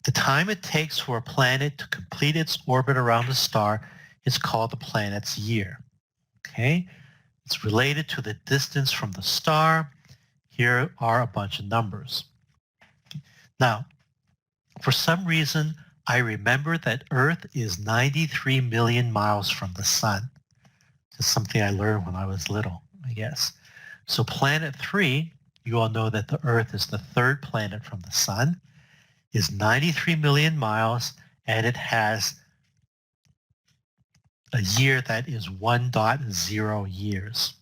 The time it takes for a planet to complete its orbit around a star is called the planet's year. Okay? It's related to the distance from the star. Here are a bunch of numbers. Now, for some reason, I remember that Earth is 93 million miles from the sun. It's something I learned when I was little, I guess. So planet 3, you all know that the Earth is the third planet from the sun, is 93 million miles, and it has a year that is 1.0 years.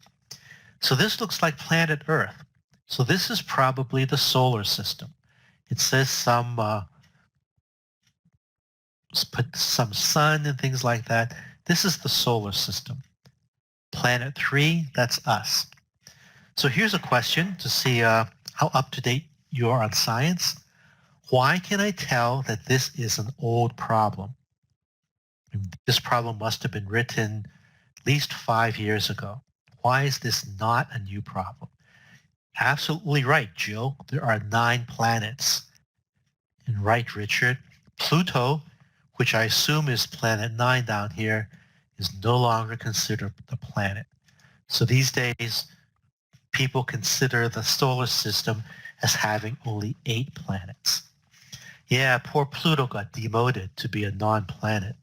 So this looks like planet Earth. So this is probably the solar system. It says some sun and things like that. This is the solar system. Planet 3, that's us. So here's a question to see how up-to-date you are on science. Why can I tell that this is an old problem? This problem must have been written at least 5 years ago. Why is this not a new problem? Absolutely right, Jill. There are 9 planets. And right, Richard. Pluto, which I assume is planet 9 down here, is no longer considered a planet. So these days, people consider the solar system as having only 8 planets. Yeah, poor Pluto got demoted to be a non-planet.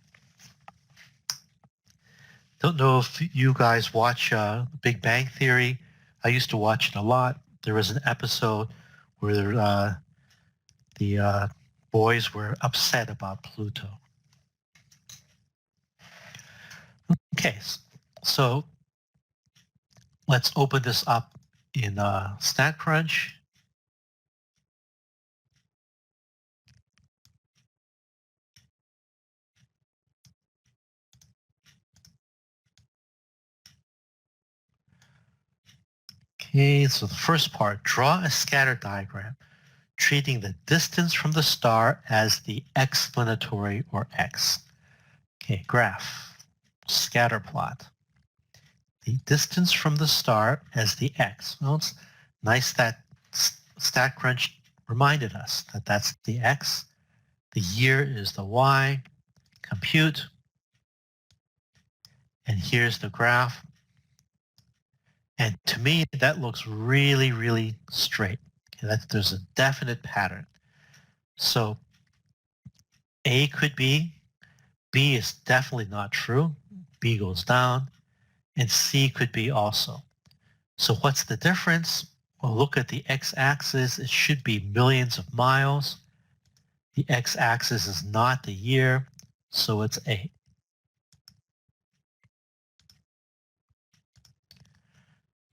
Don't know if you guys watch Big Bang Theory. I used to watch it a lot. There was an episode where the boys were upset about Pluto. Okay, so let's open this up in StatCrunch. Okay, so the first part, draw a scatter diagram treating the distance from the star as the explanatory or x. Okay, graph, scatter plot. The distance from the star as the x. Well, it's nice that StatCrunch reminded us that that's the x. The year is the y. Compute. And here's the graph. And to me, that looks really, really straight. Okay, there's a definite pattern. So A could be, B is definitely not true. B goes down. And C could be also. So what's the difference? Well, look at the x-axis. It should be millions of miles. The x-axis is not the year, so it's A.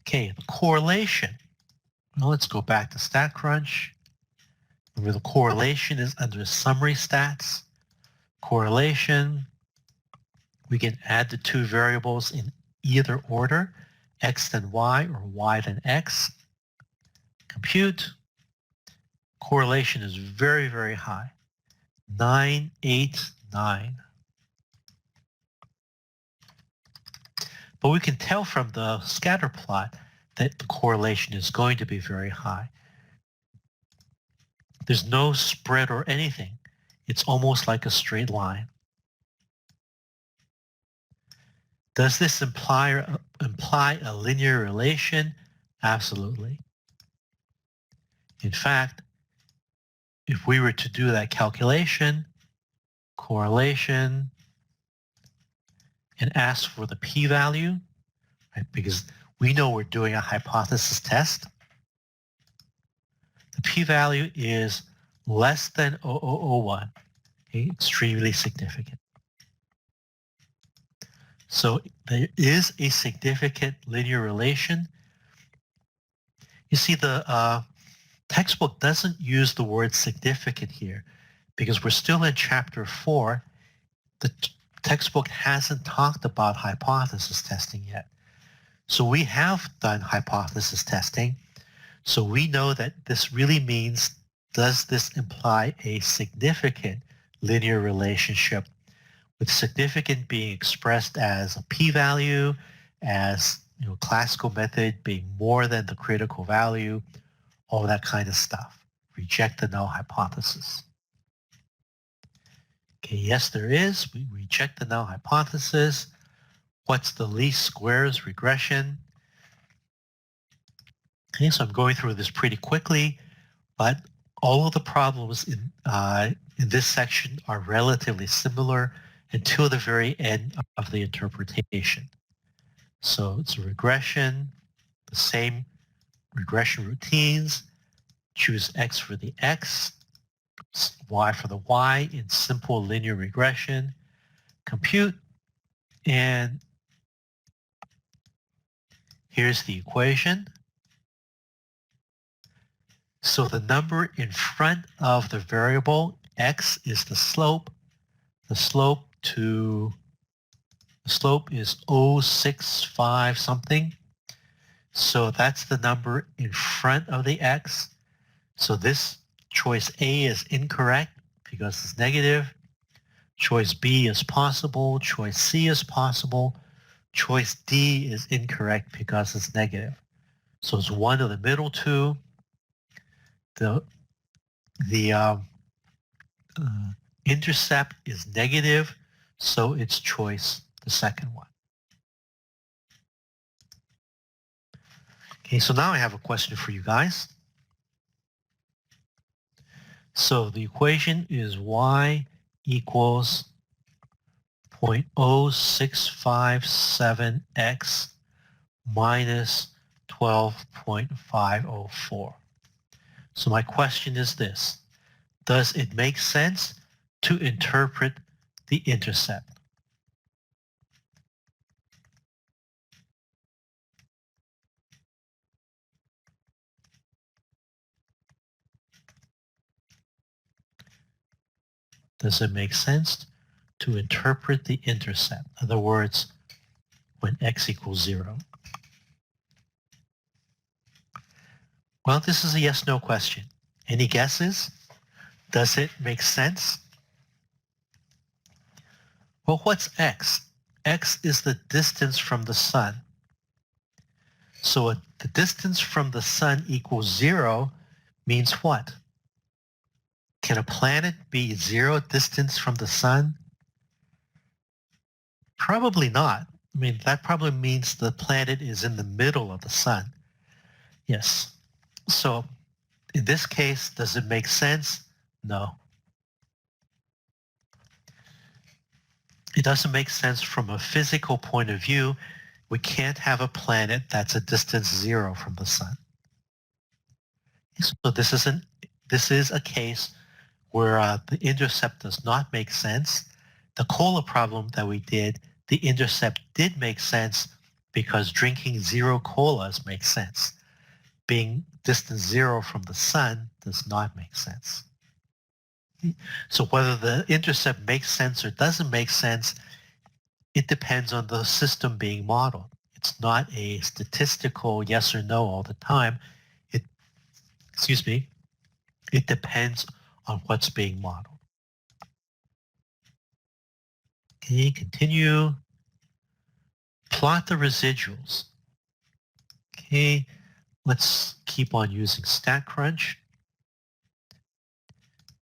Okay, the correlation. Well, let's go back to StatCrunch. Remember, the correlation is under summary stats. Correlation, we can add the two variables in either order, x then y or y then x. Compute. Correlation is very, very high, 989. But we can tell from the scatter plot that the correlation is going to be very high. There's no spread or anything. It's almost like a straight line. Does this imply a linear relation? Absolutely. In fact, if we were to do that calculation, correlation, and ask for the p-value, right, because we know we're doing a hypothesis test, the p-value is less than 0.0001, okay, extremely significant. So there is a significant linear relation. You see, the textbook doesn't use the word significant here because we're still in chapter 4. The textbook hasn't talked about hypothesis testing yet. So we have done hypothesis testing. So we know that this really means, does this imply a significant linear relationship, with significant being expressed as a p-value, as classical method being more than the critical value, all that kind of stuff. Reject the null hypothesis. Okay, yes, there is. We reject the null hypothesis. What's the least squares regression? Okay, so I'm going through this pretty quickly, but all of the problems in this section are relatively similar until the very end of the interpretation. So it's a regression, the same regression routines, choose X for the X, Y for the Y in simple linear regression, compute, and here's the equation. So the number in front of the variable X is the slope. The slope is 0.65 something. So that's the number in front of the X. So this choice A is incorrect because it's negative. Choice B is possible. Choice C is possible. Choice D is incorrect because it's negative. So it's one of the middle two. The intercept is negative, so it's choice, the second one. Okay, so now I have a question for you guys. So the equation is y equals 0.0657x minus 12.504. So my question is this. Does it make sense to interpret the intercept? Does it make sense to interpret the intercept? In other words, when x equals 0. Well, this is a yes-no question. Any guesses? Does it make sense? Well, what's x? X is the distance from the sun. So the distance from the sun equals 0 means what? Can a planet be 0 distance from the sun? Probably not. I mean, that probably means the planet is in the middle of the sun. Yes. So in this case, does it make sense? No. It doesn't make sense from a physical point of view. We can't have a planet that's a distance 0 from the sun. So this is a case where the intercept does not make sense. The cola problem that we did, the intercept did make sense because drinking 0 colas makes sense. Being distance 0 from the sun does not make sense. So whether the intercept makes sense or doesn't make sense, it depends on the system being modeled. It's not a statistical yes or no all the time. It depends on what's being modeled. Okay, continue. Plot the residuals. Okay, let's keep on using StatCrunch.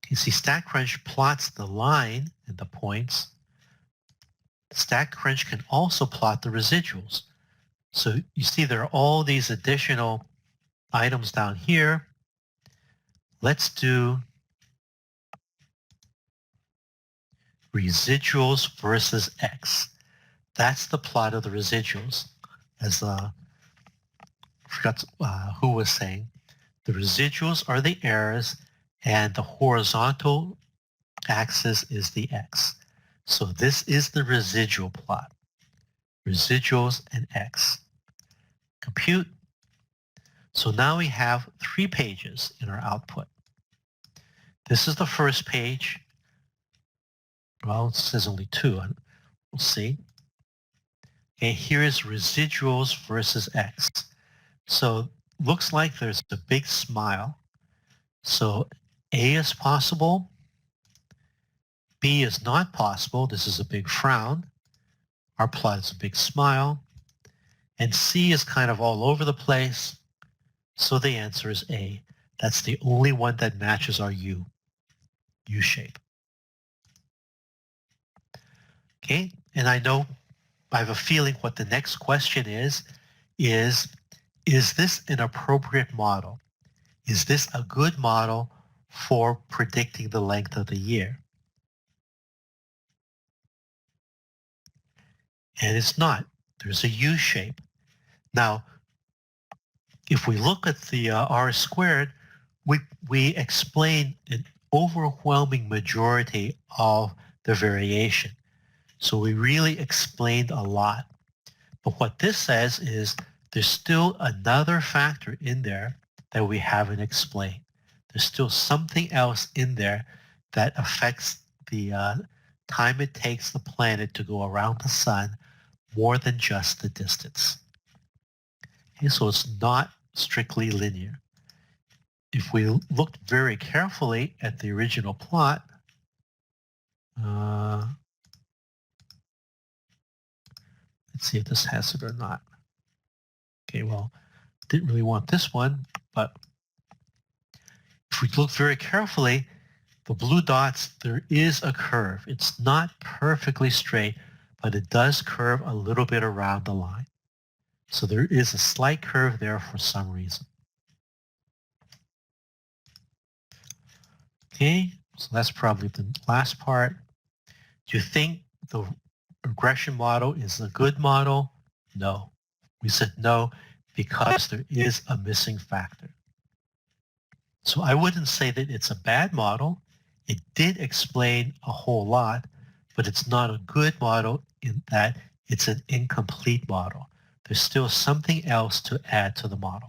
You see, StatCrunch plots the line and the points. StatCrunch can also plot the residuals. So you see there are all these additional items down here. Let's do residuals versus x. That's the plot of the residuals. As I forgot who was saying, the residuals are the errors and the horizontal axis is the x. So this is the residual plot. Residuals and x. Compute. So now we have 3 pages in our output. This is the first page. Well, it says only 2. We'll see. Okay, here is residuals versus x. So looks like there's a big smile. So A is possible. B is not possible. This is a big frown. Our plot is a big smile. And C is kind of all over the place. So the answer is A. That's the only one that matches our U shape. Okay, and I know, I have a feeling what the next question is this an appropriate model? Is this a good model for predicting the length of the year? And it's not. There's a U shape. Now, if we look at the R squared, we explain an overwhelming majority of the variation. So we really explained a lot. But what this says is there's still another factor in there that we haven't explained. There's still something else in there that affects the time it takes the planet to go around the sun more than just the distance. Okay, so it's not strictly linear. If we looked very carefully at the original plot, let's see if this has it or not. Okay, well, didn't really want this one, but if we look very carefully, the blue dots, there is a curve. It's not perfectly straight, but it does curve a little bit around the line. So there is a slight curve there for some reason. Okay, so that's probably the last part. Do you think the regression model is a good model? No. We said no because there is a missing factor. So I wouldn't say that it's a bad model. It did explain a whole lot, but it's not a good model in that it's an incomplete model. There's still something else to add to the model.